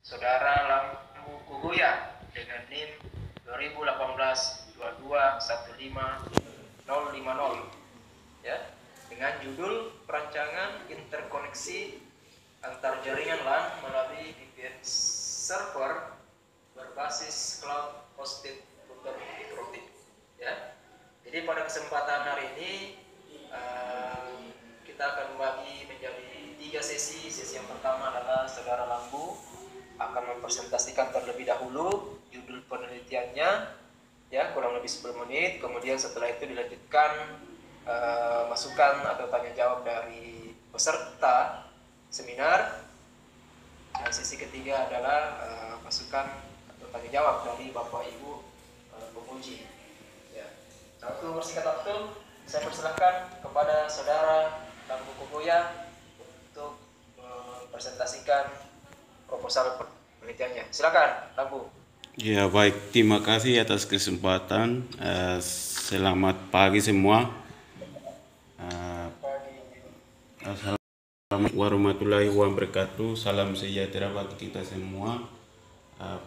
Saudara Lampu Kugoya dengan NIM 2018-22-15050 ya, dengan judul perancangan interkoneksi antar jaringan LAN melalui VPN server berbasis cloud hosted router mikrotik ya. Jadi pada kesempatan hari ini kita akan membagi menjadi 3 sesi. Sesi yang pertama adalah saudara Lampu akan mempresentasikan terlebih dahulu judul penelitiannya ya, kurang lebih 10 menit. Kemudian setelah itu dilanjutkan masukan atau tanya jawab dari peserta seminar. Dan sesi ketiga adalah masukan atau tanya jawab dari Bapak Ibu penguji ya. Untuk bersingkat waktu, saya persilahkan kepada saudara Lampu Kugoya untuk mempresentasikan proposal penelitiannya. Silakan, Lampu. Ya, baik, terima kasih atas kesempatan. Selamat pagi semua. Assalamualaikum warahmatullahi wabarakatuh. Salam sejahtera bagi kita semua.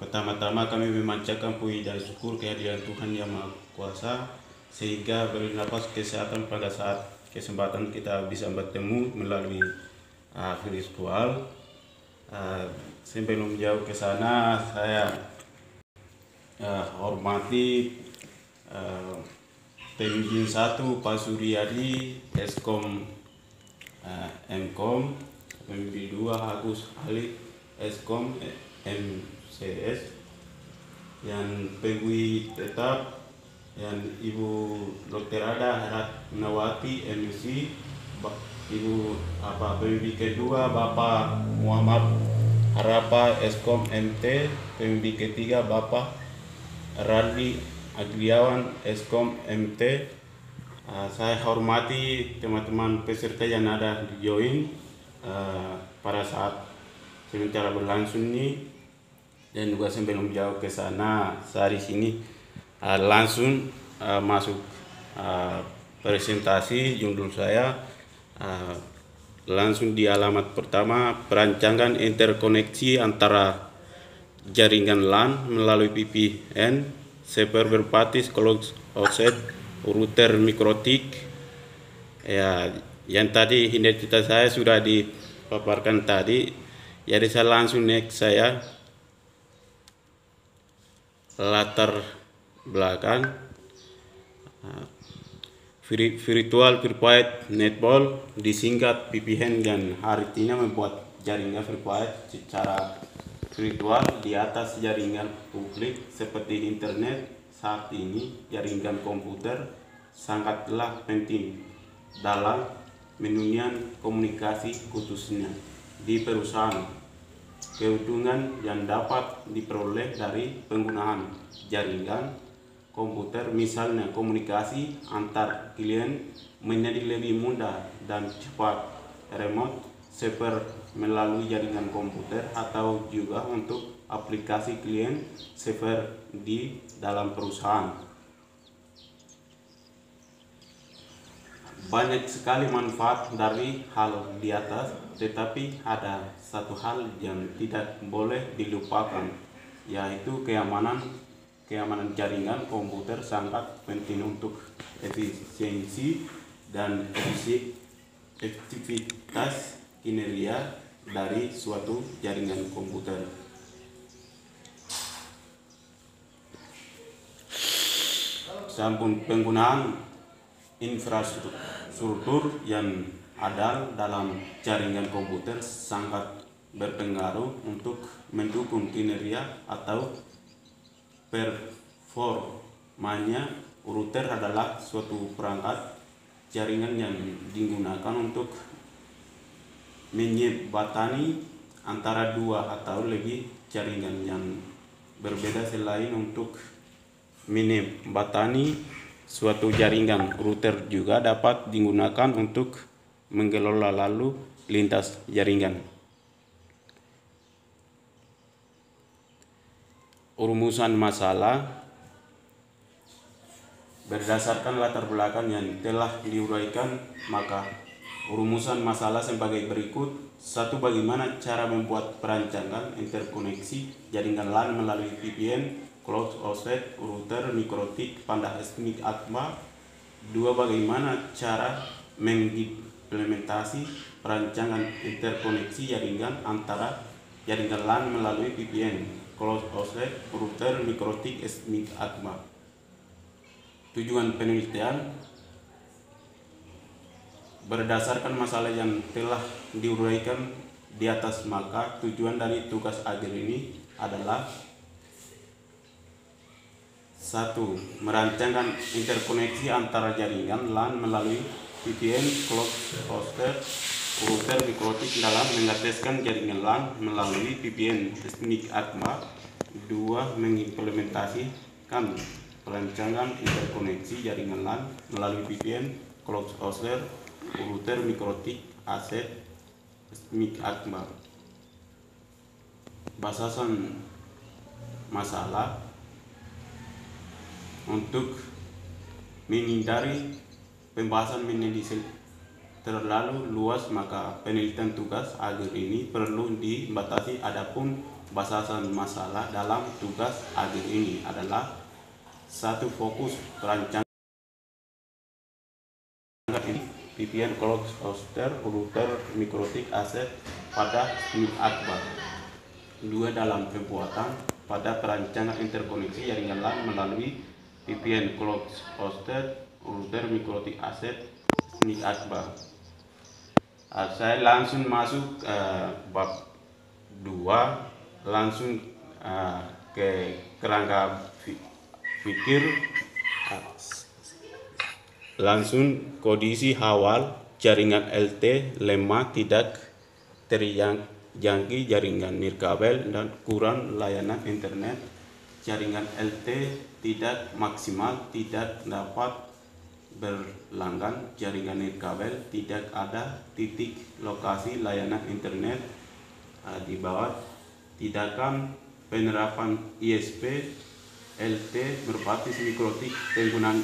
Pertama-tama kami memanjatkan puji dan syukur kehadiran Tuhan Yang Maha Kuasa sehingga beri nafas kesehatan pada saat kesempatan kita bisa bertemu melalui virtual. Sebelum jauh ke sana, saya hormati Pembimbing 1 Pak Suryadi, Eskom Mkom, Pembimbing 2 Agus Ali, Eskom MCS, yang pembimbing tetap yang Ibu Dr. Ada Ratnawati MC, Ibu pembimbing kedua Bapak Muhammad Harapa Eskom MT, pembimbing ketiga Bapak Radli Agliawan Eskom MT. Saya hormati teman-teman peserta yang ada di join pada saat sementara berlangsung ini, dan juga sebelum jauh ke sana, saya di sini langsung masuk presentasi. Judul saya langsung di alamat pertama, perancangan interkoneksi antara jaringan LAN melalui VPN server berbasis closed offset router mikrotik ya. Yang tadi identitas saya sudah dipaparkan tadi, jadi saya langsung next. Saya latar belakang virtual private network, disingkat VPN, dan artinya membuat jaringan private secara virtual di atas jaringan publik seperti internet. Saat ini jaringan komputer sangatlah penting dalam menunjang komunikasi, khususnya di perusahaan. Keuntungan yang dapat diperoleh dari penggunaan jaringan komputer, misalnya komunikasi antar klien, menjadi lebih mudah dan cepat. Remote server melalui jaringan komputer, atau juga untuk aplikasi klien server di dalam perusahaan. Banyak sekali manfaat dari hal di atas, tetapi ada satu hal yang tidak boleh dilupakan, yaitu keamanan jaringan komputer sangat penting untuk efisiensi dan efektivitas kinerja dari suatu jaringan komputer. Sampun penggunaan infrastruktur yang ada dalam jaringan komputer sangat berpengaruh untuk mendukung kinerja atau performanya. Router adalah suatu perangkat jaringan yang digunakan untuk menjembatani antara dua atau lebih jaringan yang berbeda. Selain untuk menjembatani suatu jaringan, router juga dapat digunakan untuk mengelola lalu lintas jaringan. Rumusan masalah berdasarkan latar belakang yang telah diuraikan, maka Rumusan masalah sebagai berikut. 1. Bagaimana cara membuat perancangan interkoneksi jaringan LAN melalui VPN, closed offset, router, mikrotik, pada SMIC ATMA. 2. Bagaimana cara mengimplementasi perancangan interkoneksi jaringan antara jaringan LAN melalui VPN, closed offset, router, mikrotik, SMIC ATMA. Tujuan penelitian berdasarkan masalah yang telah diuraikan di atas, maka tujuan dari tugas akhir ini adalah 1. Merancangkan interkoneksi antara jaringan LAN melalui VPN, closed offset, router, mikrotik dalam mengateskan jaringan LAN melalui VPN SMIC ATMA. 2. Mengimplementasikan perancangan interkoneksi jaringan LAN melalui VPN, closed offset, router, mikrotik, aset, SMIC ATMA. Bahasan masalah. Untuk menghindari pembahasan menjadi terlalu luas, maka penelitian tugas akhir ini perlu dibatasi. Adapun bahasan masalah dalam tugas akhir ini adalah 1. Fokus perancangan VPN, closed offset, router, mikrotik, aset pada SMIC ATMA. 2. Dalam pembuatan pada perancangan interkoneksi jaringan LAN melalui VPN, closed offset, router, mikrotik, aset, SMIC ATMA. Saya langsung masuk bab 2, langsung ke kerangka pikir. Langsung kondisi awal jaringan LT lemah, tidak terjangkau jaringan nirkabel dan kurang layanan internet. Jaringan LT tidak maksimal, tidak dapat berlangganan. Jaringan nirkabel tidak ada titik lokasi layanan internet. Di bawah tindakan penerapan ISP LT berbasis mikrotik, penggunaan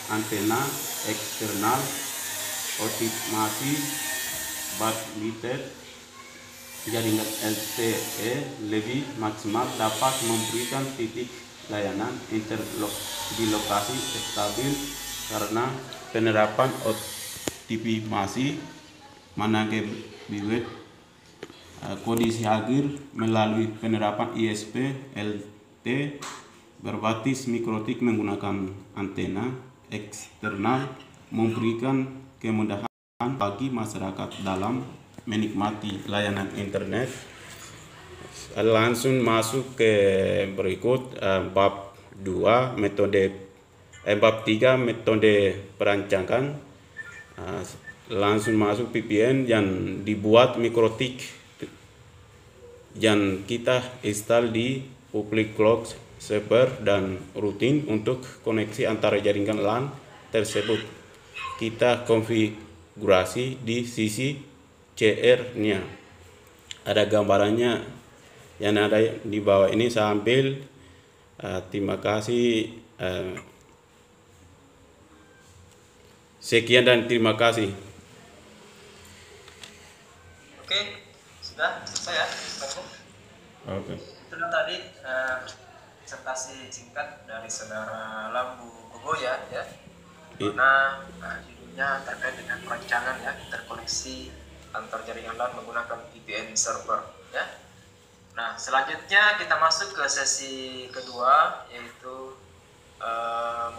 antena eksternal, optimasi bandwidth. Jaringan LTE lebih maksimal dapat memberikan titik layanan internet di lokasi stabil karena penerapan optimasi manajemen kondisi akhir melalui penerapan ISP LT berbasis mikrotik menggunakan antena eksternal memberikan kemudahan bagi masyarakat dalam menikmati layanan internet. Langsung masuk ke berikut bab 2 metode bab 3 metode perancangan. Langsung masuk VPN yang dibuat mikrotik yang kita install di public cloud server dan rutin untuk koneksi antara jaringan LAN tersebut. Kita konfigurasi di sisi CR-nya. Ada gambarannya yang ada di bawah ini, saya ambil. Terima kasih. Sekian dan terima kasih. Oke, sudah selesai ya. Oke. Itu tadi presentasi singkat dari saudara Lambu Bogoya ya. Mana judulnya terkait dengan perancangan ya interkoneksi antar jaringan LAN menggunakan VPN server ya. Nah, selanjutnya kita masuk ke sesi kedua, yaitu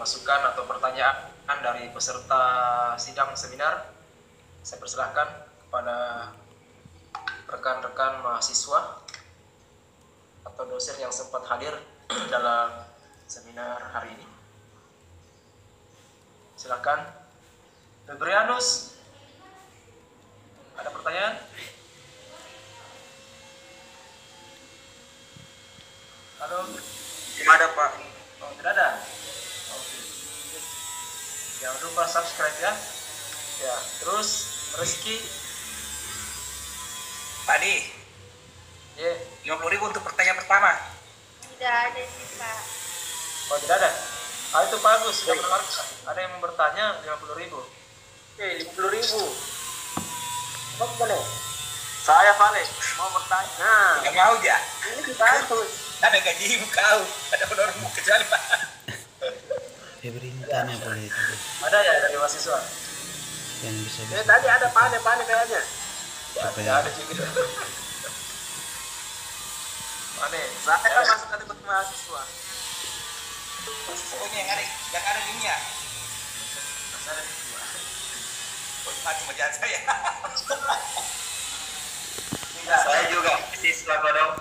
masukan atau pertanyaan dari peserta sidang seminar. Saya persilahkan kepada rekan-rekan mahasiswa atau dosen yang sempat hadir dalam seminar hari ini. Silakan, Febrianus. Ada pertanyaan? Halo? Tidak ada, Pak. Oh, tidak ada? Oke. Jangan lupa subscribe ya. Ya, terus Rizky. Pak Di, Ya, 50.000 untuk pertanyaan pertama. Tidak ada sih, Pak. oh tidak ada. Itu bagus, sudah menarik. Ada yang mau bertanya 50.000. Oke, 50.000. Kok boleh? Saya Vale mau bertanya. Nah, Nggak mau ya? ini bagus. Ada gaji kau. Ada penormu kecuali Pak. Febri tanya boleh itu Ada ya dari mahasiswa? yang bisa Tadi ada pane kayaknya. apa Tidak ya? ada juga. Pane, saya kan masuk kategori mahasiswa. Pokoknya yang ada di dunia. Masa ada di dua. Oh, cuma jahat saya. Tidak, Saya juga siswa kok dong.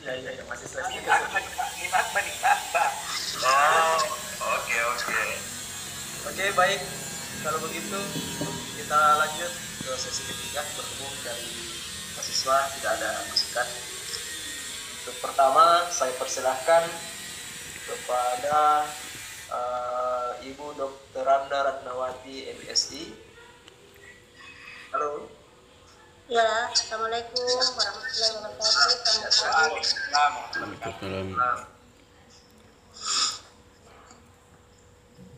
Iya, mahasiswa. Nikmat Pak. Oh, oke. Oke, baik. Kalau begitu kita lanjut ke sesi ketiga berhubung dari mahasiswa tidak ada masukan. Untuk pertama saya persilahkan kepada Ibu Dr. Randa Ratnawati MSI. Halo. Ya, Assalamualaikum warahmatullahi wabarakatuh. Waalaikumsalam.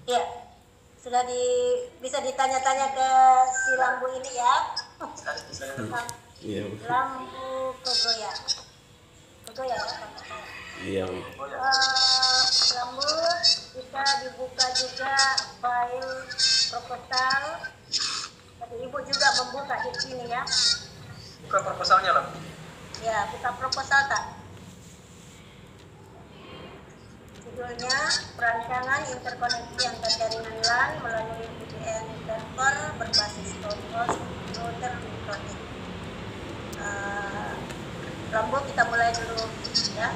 Ya, sudah bisa ditanya-tanya ke si Lambu ini ya. Iya, Bu. Lambu Kogoya. Kogoya ya. Iya, Bu. Lambu bisa dibuka juga file proposal. Jadi ibu juga membuka di sini ya. Buka proposalnya lah. Ya, buka proposal tak? Judulnya perancangan interkoneksi antar jaringan LAN melalui VPN server berbasis router mikrotik. Lambu kita mulai dulu ya.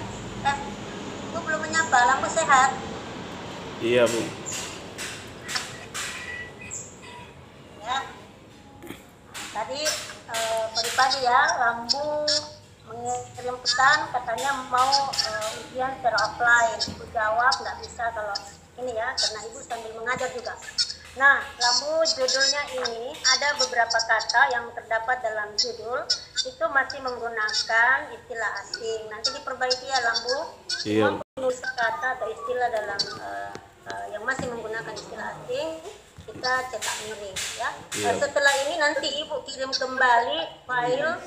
Ibu belum menyapa. Lambu sehat? Iya, Bu. Ya. Tadi pagi-pagi ya, Lambu mengirim pesan katanya mau ujian secara offline. Ibu jawab nggak bisa kalau ini ya, karena ibu sambil mengajar juga. Nah, Lambu judulnya ini ada beberapa kata yang terdapat dalam judul itu masih menggunakan istilah asing. Nanti diperbaiki ya Lambu. Iya. Menulis kata atau istilah dalam yang masih menggunakan istilah asing kita cetak miring ya. Iya. Setelah ini nanti ibu kirim kembali file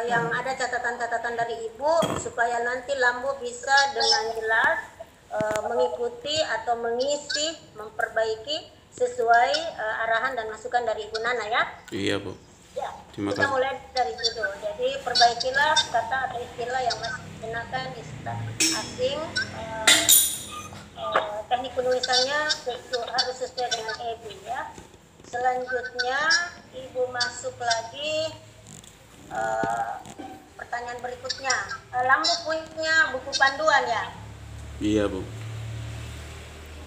yang ada catatan-catatan dari ibu supaya nanti Lambu bisa dengan jelas mengikuti atau mengisi, memperbaiki sesuai arahan dan masukan dari Ibu Nana ya. Iya, Bu. Ya, Terima kita kasih. mulai dari judul. Jadi perbaikilah kata atau istilah yang masih digunakan istilah asing. Teknik penulisannya harus sesuai dengan EBI ya. Selanjutnya Ibu masuk lagi pertanyaan berikutnya. Lambu punya buku panduan ya? Iya, Bu.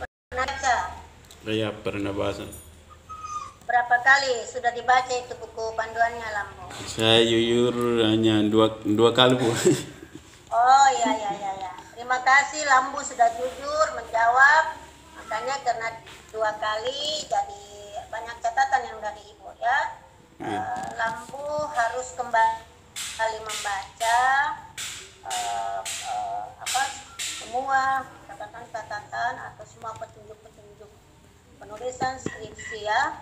Pernah baca? Saya pernah bahasa. Berapa kali sudah dibaca itu buku panduannya Lambu? Saya jujur hanya dua kali, Bu. Oh ya. Terima kasih Lambu sudah jujur menjawab. Makanya karena 2 kali jadi banyak catatan yang dari Ibu ya. Lambu harus kembali membaca semua catatan-catatan atau semua petunjuk-petunjuk penulisan skripsi ya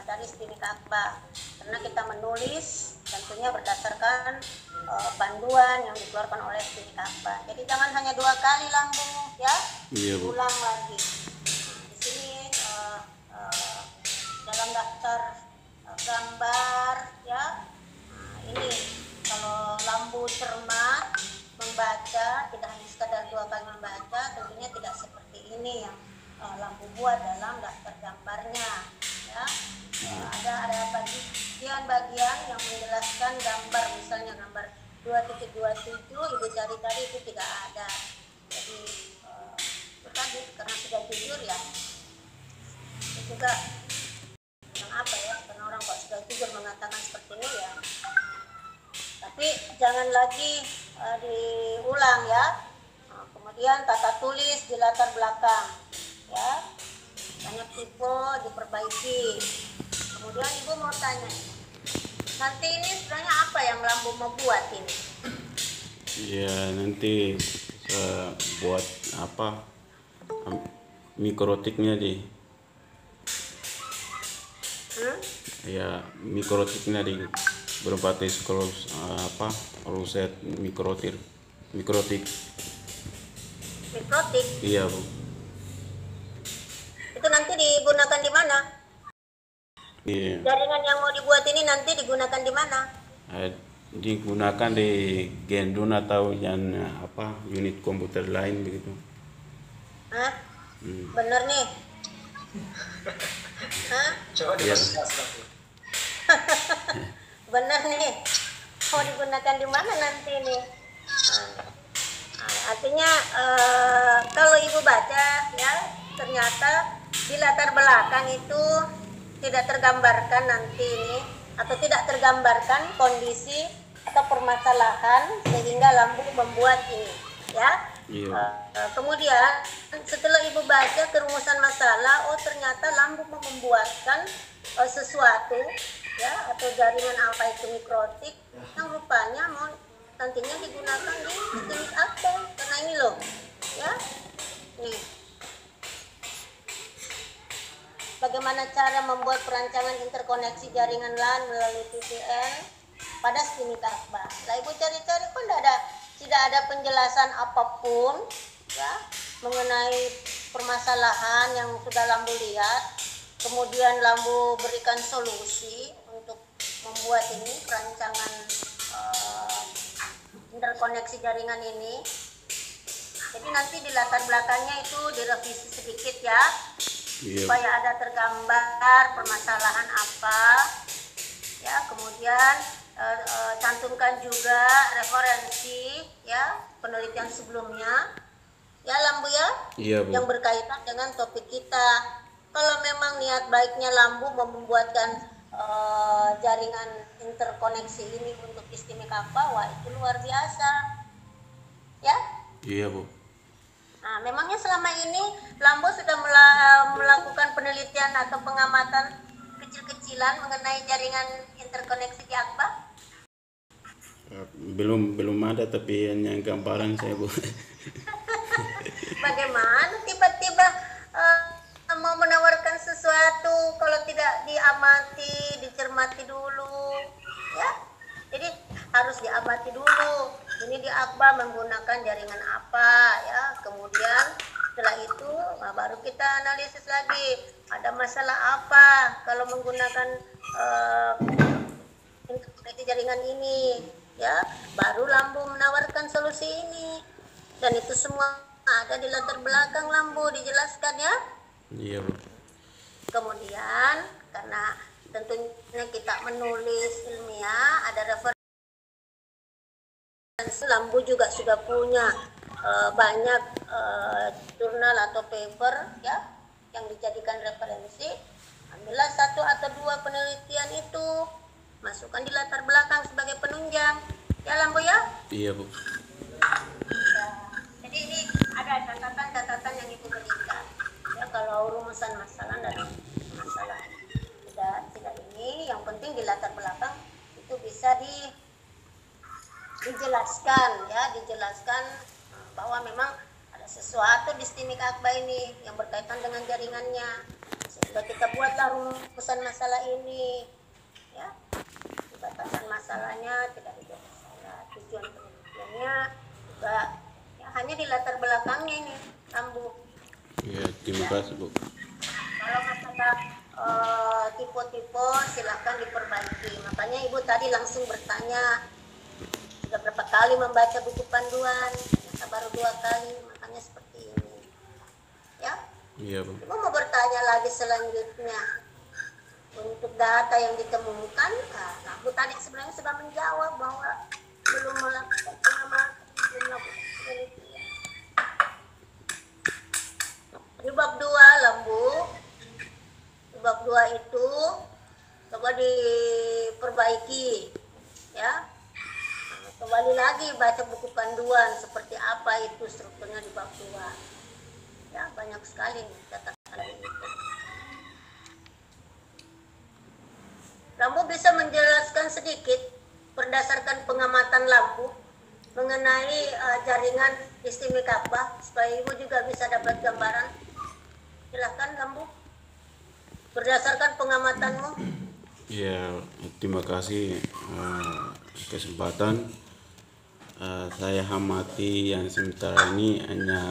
dari Stinika Akbar, karena kita menulis tentunya berdasarkan panduan yang dikeluarkan oleh Stinika Akbar. Jadi jangan hanya 2 kali Lambu ya, Iya, Bu. ulang lagi. Di sini dalam daftar gambar ya, ini kalau Lambu cermat membaca, tidak hanya sekadar 2 kali membaca, tentunya tidak seperti ini yang Lambu buat dalam daftar gambarnya ya. Ada bagian-bagian yang menjelaskan gambar, misalnya gambar 2.27 Ibu cari tadi itu tidak ada. Jadi itu tadi karena sudah jujur ya, itu juga yang apa ya, karena orang kok sudah jujur mengatakan seperti ini ya. Tapi jangan lagi diulang ya. Kemudian tata tulis di latar belakang ya, banyak tipe diperbaiki. Kemudian Ibu mau tanya, nanti ini sebenarnya apa yang Lambu mau buat ini? Iya, nanti saya buat mikrotiknya di ya mikrotiknya di berbasis kalau ruset mikrotik Mikrotik iya Bu. itu nanti digunakan di mana? Iya. Jaringan yang mau dibuat ini nanti digunakan di mana? Digunakan di gendun atau yang unit komputer lain begitu. Hah? Bener nih? Hah? Coba Iya. diperjelas Lampu. Bener nih? Mau digunakan di mana nanti nih? Artinya kalau ibu baca ya ternyata di latar belakang itu tidak tergambarkan nanti ini atau tidak tergambarkan kondisi atau permasalahan sehingga Lambu membuat ini ya. Iya. Kemudian setelah ibu baca kerumusan masalah, oh ternyata Lambu membuatkan sesuatu ya atau jaringan apa itu mikrotik yang rupanya mau nantinya digunakan di sistemik akta karena ini loh ya nih bagaimana cara membuat perancangan interkoneksi jaringan LAN melalui VPN pada sistemik akta. Lah ibu cari-cari pun tidak ada penjelasan apapun ya mengenai permasalahan yang sudah Lambu lihat. Kemudian Lambu berikan solusi untuk membuat ini perancangan interkoneksi jaringan ini. Jadi nanti di latar belakangnya itu direvisi sedikit ya, Iya. supaya ada tergambar permasalahan apa. Ya, kemudian cantumkan juga referensi ya penelitian sebelumnya. Ya Lambu ya, Iya Bu. yang berkaitan dengan topik kita. Kalau memang niat baiknya Lambu membuatkan jaringan interkoneksi ini untuk istimewa wah itu luar biasa ya. Iya Bu. Nah memangnya selama ini Lambu sudah melakukan penelitian atau pengamatan kecil-kecilan mengenai jaringan interkoneksi di Akba? Belum ada tapi hanya gambaran saya Bu. Bagaimana tiba-tiba mau menawarkan sesuatu kalau tidak diamati, dicermati dulu, ya? Jadi harus diamati dulu. Ini di Akba menggunakan jaringan apa, ya? Kemudian setelah itu baru kita analisis lagi. Ada masalah apa kalau menggunakan interkoneksi jaringan ini, ya? Baru Lambu menawarkan solusi ini. Dan itu semua ada di latar belakang Lambu dijelaskan ya. Iya Bu. Kemudian karena tentunya kita menulis ilmiah ada referensi, Lambu juga sudah punya banyak jurnal atau paper ya yang dijadikan referensi. Ambillah satu atau dua penelitian itu masukkan di latar belakang sebagai penunjang ya Lambu ya. Iya Bu. Ya, jadi ini ada catatan-catatan yang ibu berikan ya kalau rumusan masalah dan masalah tidak ini yang penting di latar belakang itu bisa dijelaskan ya bahwa memang ada sesuatu di STIMIK Akba ini yang berkaitan dengan jaringannya sehingga kita buatlah rumusan masalah ini ya batasan masalahnya tidak ada masalah tujuan penelitiannya juga ya, hanya di latar belakangnya ini Lambu. Iya, terima kasih Bu. Kalau masalah tipe-tipe silahkan diperbaiki. Makanya ibu tadi langsung bertanya sudah berapa kali membaca buku panduan, ternyata baru 2 kali, makanya seperti ini. Ya, Iya Bu. ibu mau bertanya lagi selanjutnya untuk data yang ditemukan. Nah, ibu tadi sebenarnya sudah menjawab bahwa belum melakukan pengamatan, belum melakukan penelitian. Di bab 2 Lambu, di bab 2 itu coba diperbaiki ya. Nah, kembali lagi baca buku panduan seperti apa itu strukturnya di bab 2 ya, banyak sekali nih catatan itu. Lambu bisa menjelaskan sedikit berdasarkan pengamatan Lambu mengenai jaringan istimewa Akba supaya ibu juga bisa dapat gambaran. Silahkan Lambu, berdasarkan pengamatanmu. Ya, terima kasih kesempatan. Saya amati yang sementara ini hanya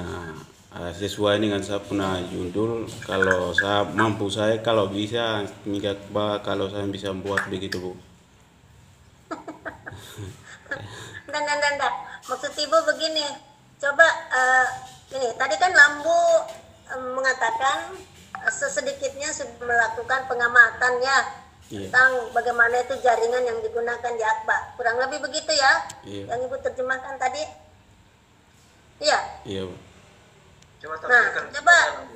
sesuai dengan saya punya judul. Kalau saya mampu, saya kalau bisa minggat kalau saya bisa buat begitu Bu. Dan. Maksud ibu begini, coba ini tadi kan Lambu mengatakan sesedikitnya sudah melakukan pengamatan ya Iya. tentang bagaimana itu jaringan yang digunakan di Akbar. Kurang lebih begitu ya, Iya. yang ibu terjemahkan tadi. Iya. Iya Bu. Coba Nah, tampilkan.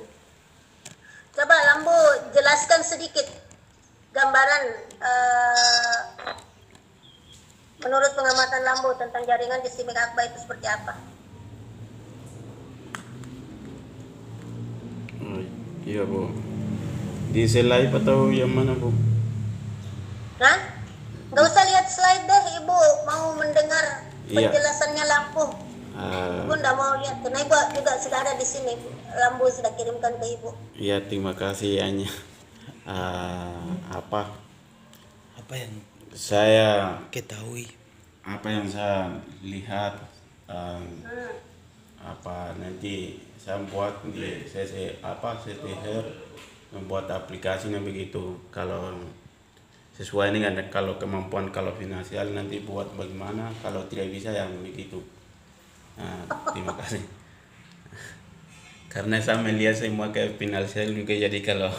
coba Lambu jelaskan sedikit gambaran menurut pengamatan Lambu tentang jaringan di Stimik Akbar itu seperti apa? Oh, iya Bu. Di slide atau yang mana Bu? Hah? Nggak usah lihat slide deh, Ibu mau mendengar Iya. penjelasannya Lampu. Ibu nggak mau lihat, karena Ibu juga sudah ada di sini. Lampu sudah kirimkan ke Ibu. Iya, terima kasih hanya apa Apa yang saya ketahui? apa yang saya lihat apa nanti saya buat di CTR membuat aplikasinya begitu. Kalau sesuai dengan kalau kemampuan kalau finansial nanti buat bagaimana, kalau tidak bisa yang begitu. Terima kasih. Karena saya melihat semua ke finansial juga, jadi kalau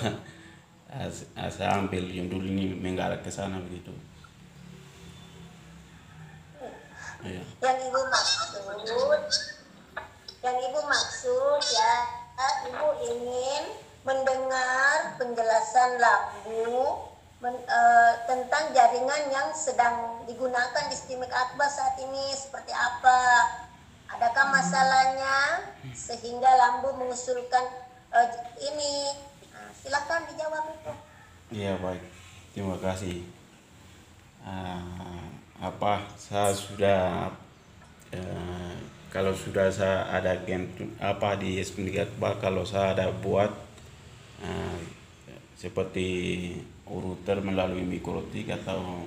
saya ambil yang dulu ini mengarah ke sana begitu. Iya. Yang Ibu maksud ya, Ibu ingin mendengar penjelasan Lampu tentang jaringan yang sedang digunakan di Stimik Akbar saat ini seperti apa. Adakah masalahnya sehingga Lampu mengusulkan ini? Silahkan dijawab itu. Iya baik, terima kasih. Saya sudah kalau sudah saya ada di SPNIGAT kalau saya ada buat seperti router melalui mikrotik atau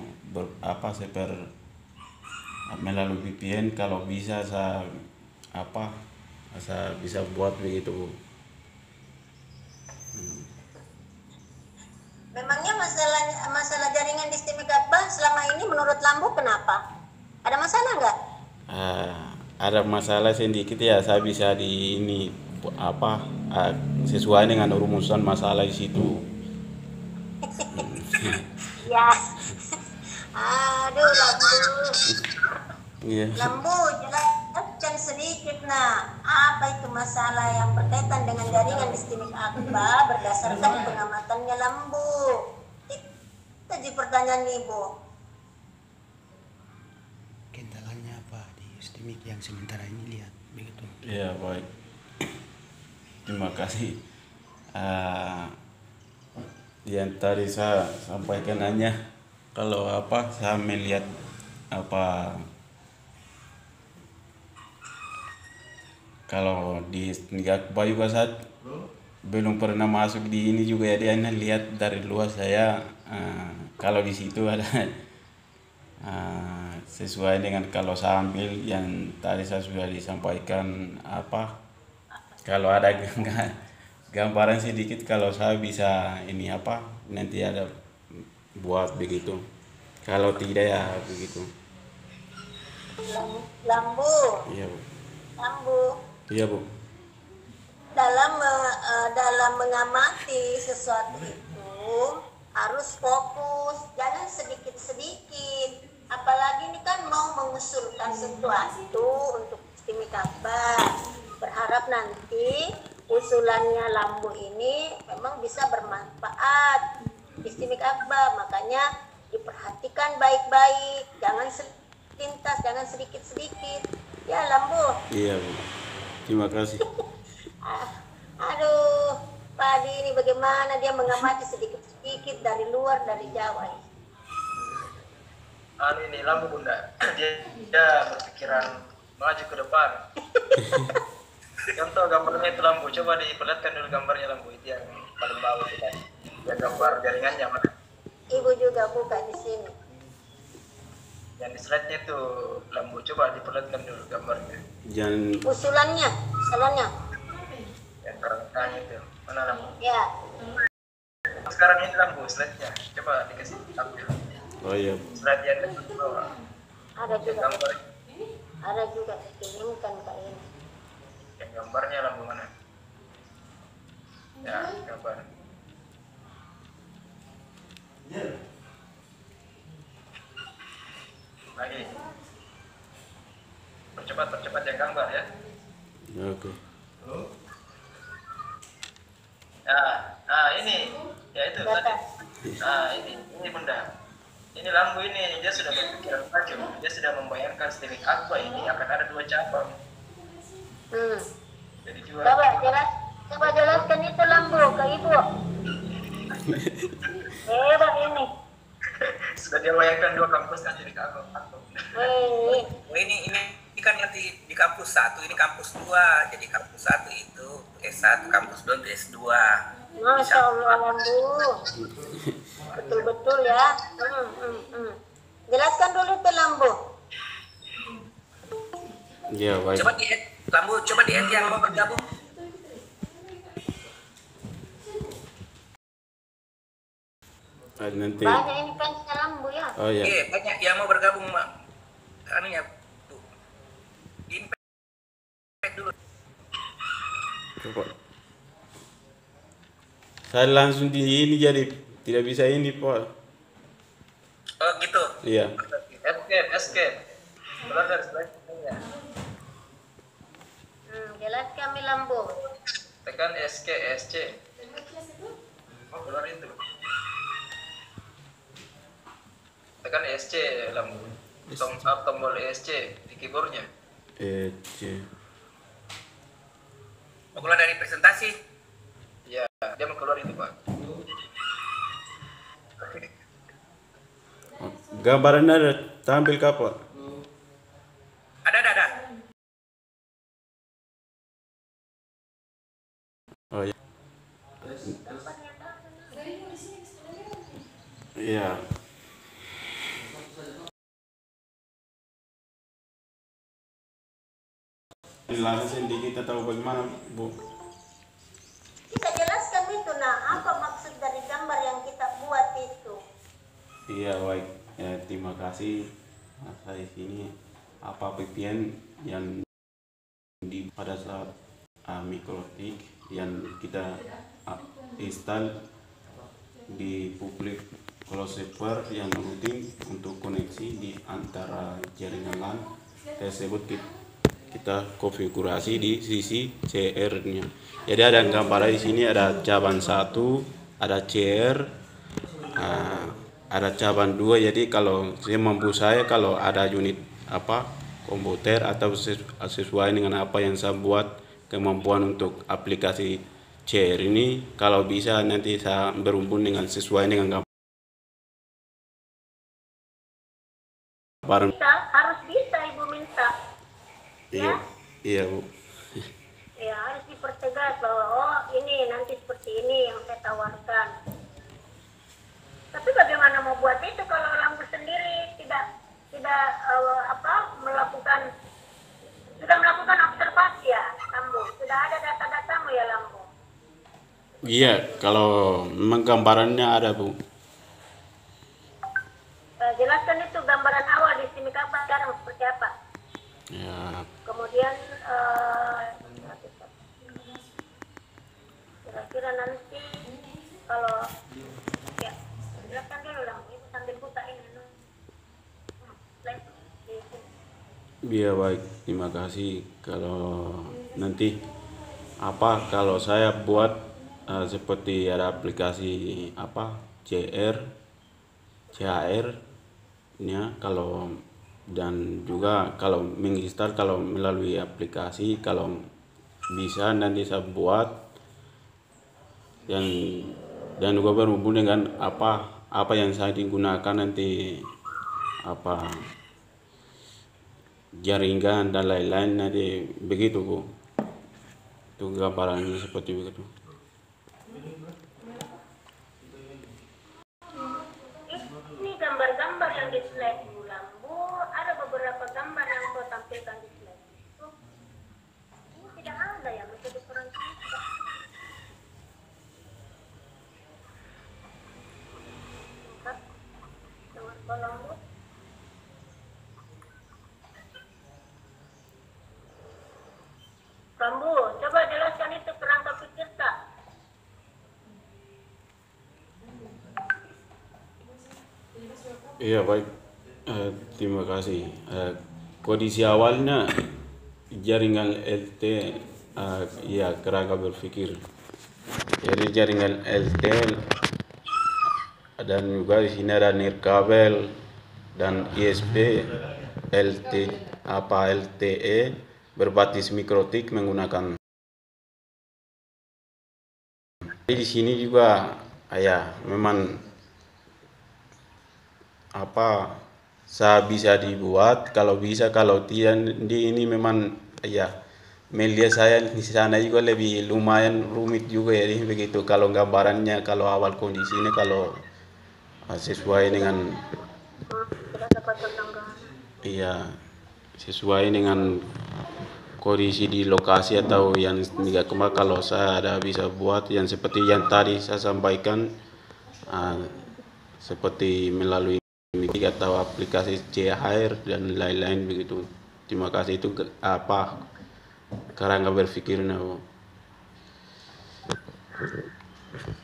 melalui VPN, kalau bisa saya bisa buat begitu. Memangnya masalah jaringan di Stimik Akbar selama ini menurut Lampu kenapa? Ada masalah nggak? Ada masalah sedikit ya, saya bisa sesuai dengan rumusan masalah di situ. Ya. Aduh Lampu. Iya. Lampu jelaskan sedikit apa itu masalah yang berkaitan dengan jaringan di Stimik Akbar berdasarkan pengamatannya Lampu. Itu jadi pertanyaan Ibu. Kendalanya apa di Stimik yang sementara ini lihat begitu? Ya baik, terima kasih. Yang tadi saya sampaikan hanya kalau saya melihat kalau di Stimik juga saat belum pernah masuk di ini juga ya, dia lihat dari luar saya kalau di situ ada sesuai dengan kalau saya ambil yang tadi saya sudah disampaikan kalau ada gambaran sedikit kalau saya bisa nanti ada buat begitu, kalau tidak ya begitu. Lampu. Iya Bu. Lampu. Iya Bu. Dalam mengamati sesuatu itu harus fokus, jangan sedikit-sedikit. Apalagi ini kan mau mengusulkan sesuatu untuk Stimik Akbar. Berharap nanti usulannya Lampu ini memang bisa bermanfaat di Stimik Akbar. Makanya diperhatikan baik-baik, jangan selintas, jangan sedikit-sedikit. Ya Lampu. Iya Bu. Terima kasih. Aduh, Padi ini bagaimana dia mengamati sedikit-sedikit dari luar, dari Jawa. Ini Lampu Bunda, dia berpikiran maju ke depan. Contoh gambarnya itu Lampu, coba diperlihatkan dulu gambarnya Lampu itu yang paling bawah itu kan. Ya gambar jaringannya mana? Ibu juga buka di sini. Yang di slide-nya tuh lampu, coba diperlihatkan dulu gambarnya. Jangan Usulannya. Yang terang itu. Mana lampu? Ya. Sekarang ini lampu slide-nya. Coba dikasih tampil. oh iya. Slide yang depan bawah. Ada Yang juga. gambar, Ada juga dikirimkan ke ini. yang gambarnya lampu mana? Ya, gambar. Lagi. Percepat yang gambar ya. Oke. Nah, ini. Ya itu tadi. Data. Nah, ini benda. Ini lampu ini dia sudah berpikiran maju. Dia sudah membayangkan sedemikian aqua ini akan ada 2 cabang. Jadi jual. Coba jelaskan itu lampu ke ibu. Hebat ini. Sudah dia bayangkan 2 kampus kan jadi aqua. Hei. Oh, ini kan nanti di kampus 1, ini kampus 2. Jadi kampus 1 itu S1, kampus 2 itu S2. Masya Allah lampu. Betul-betul ya. Jelaskan dulu tuh lampu. Ya baik. Coba di add yang mau bergabung. Nanti. Banyak ini fansnya lampu ya. Oh iya. Iya, banyak yang mau bergabung, Mak. Anunya tuh. Impact dulu. Coba. Saya langsung di ini jadi tidak bisa ini Pak. Oh, gitu. Iya. Escape. Keluar dari slide-nya. Jelas kami lampu. Tekan SC. Oh, keluar itu. Tekan SC lampu. Tombol SC di keyboardnya. C. Mau keluar dari presentasi. Ya, dia mau keluar itu Pak. Gambarannya ada tampil kapan? Ada. Oh iya. Iya. Langsung kita tahu bagaimana Bu. Kita jelaskan itu apa maksud dari gambar yang kita buat itu. Iya baik. Ya, terima kasih. Saya sini apa VPN yang di pada saat mikrotik yang kita install di public close server yang rutin untuk koneksi di antara jaringan LAN tersebut kita konfigurasi di sisi CR-nya. Jadi ada gambar di sini ada cabang 1, ada CR, ada cabang 2. Jadi kalau saya kalau ada unit komputer atau sesuai dengan apa yang saya buat kemampuan untuk aplikasi CR ini, kalau bisa nanti saya berhubung dengan sesuai dengan gambar. Harus bisa ibu minta. Iya Bu. Ya harus dipertegas bahwa ini nanti seperti ini yang saya tawarkan. Tapi bagaimana mau buat itu kalau lampu sendiri tidak melakukan observasi ya lampu, sudah ada data-datamu ya lampu. Iya, kalau memang gambarannya ada Bu. Jelaskan itu gambaran awal di sini kapan sekarang seperti apa. Ya. Kemudian kira-kira nanti kalau ya jelaskan dulu lah, ibu sambil buka ini. Iya baik, terima kasih. Kalau nanti kalau saya buat seperti ada aplikasi CHR nya dan juga kalau menginstal kalau melalui aplikasi, kalau bisa nanti saya buat dan juga berhubung dengan apa yang saya digunakan nanti jaringan dan lain-lain nanti begitu Bu. Itu gambarannya seperti begitu. Rambu, coba jelaskan itu kerangka pikir tak? Iya baik, terima kasih. Kondisi awalnya jaringan LT, ya kerangka berpikir. Jadi jaringan LT dan juga di sini ada nirkabel dan ISP LTE berbasis mikrotik menggunakan. Jadi di sini juga ya memang saya bisa dibuat, kalau bisa, kalau tidak di ini memang ya melihat saya di sana juga lebih lumayan rumit juga ya, jadi begitu kalau gambarannya, kalau awal kondisinya kalau sesuai dengan Tidak dapat pertanggalan. iya sesuai dengan kondisi di lokasi atau yang tidak kemarin, kalau saya ada bisa buat yang seperti yang tadi saya sampaikan, seperti melalui atau aplikasi CHR dan lain-lain begitu. Terima kasih, itu kerangka berpikirnya.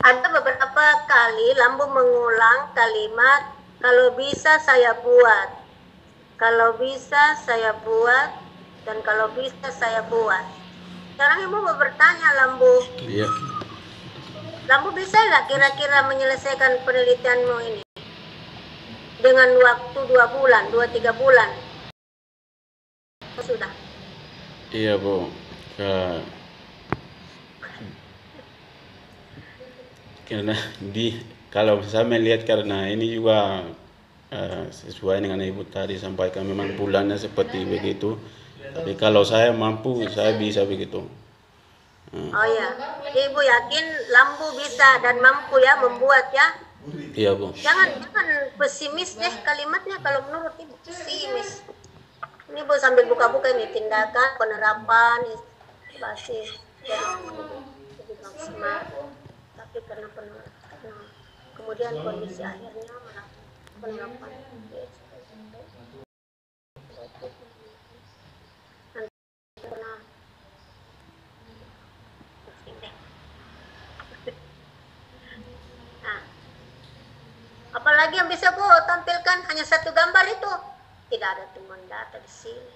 Ada beberapa kali Lambu mengulang kalimat kalau bisa saya buat, kalau bisa saya buat, dan kalau bisa saya buat. Sekarang ibu mau bertanya Lambu, Iya. Lambu bisa nggak kira-kira menyelesaikan penelitianmu ini dengan waktu 2 bulan, 2-3 bulan? Sudah. Iya Bu. Karena kalau saya melihat, karena ini juga sesuai dengan ibu tadi sampaikan, memang bulannya seperti begitu. Tapi kalau saya mampu, saya bisa begitu. Oh ya, jadi ibu yakin Lambu bisa dan mampu ya membuat ya? Iya Bu. Jangan pesimis deh kalimatnya, kalau menurut ibu pesimis. Ini ibu sambil buka-buka ini tindakan penerapan basis jadi maksimal, tapi karena kemudian kondisi akhirnya penerapan nah, apalagi yang bisa Bu tampilkan hanya satu gambar itu, tidak ada temuan data di sini.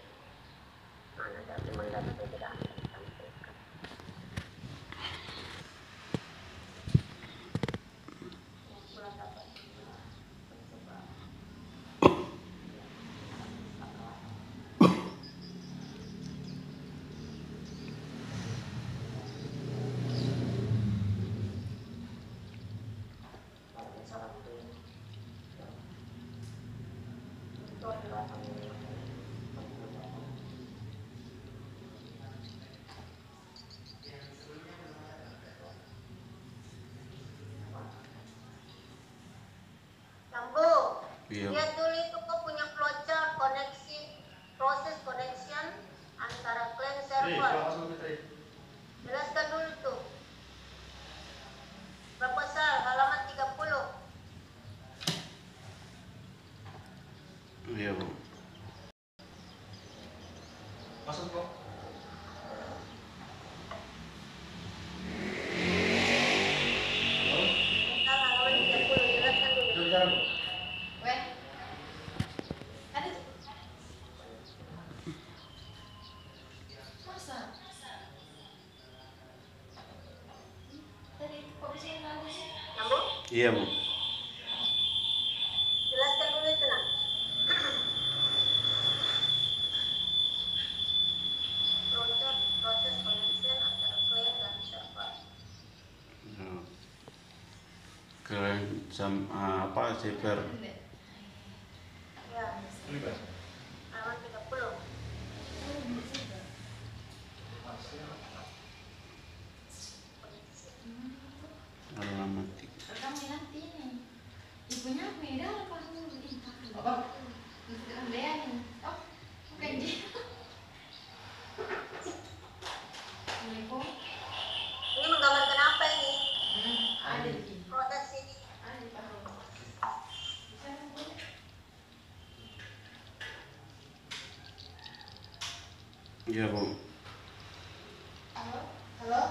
Mana ada temuan data yang tidak ada ditampilkan. Lambu, Iya. lihat dulu itu kok punya flowchart koneksi, proses connection antara client server. Jelaskan dulu tuh. Proposal halaman 30. Iya Bu. Masuk kok. Halaman 30, jelaskan dulu. Lambu, Iya Bu. jelaskan dulu itu nak. Flowchart proses connection antara client dan server. Kalian server. Ya, halaman 30. Halaman Ibunya beda apa? Apa? Ambean. Oh, bukan dia. Assalamualaikum. Ini menggambarkan apa ini? Ada di sini. Proses ini. Ada di paru. Iya Bu. Halo? Halo?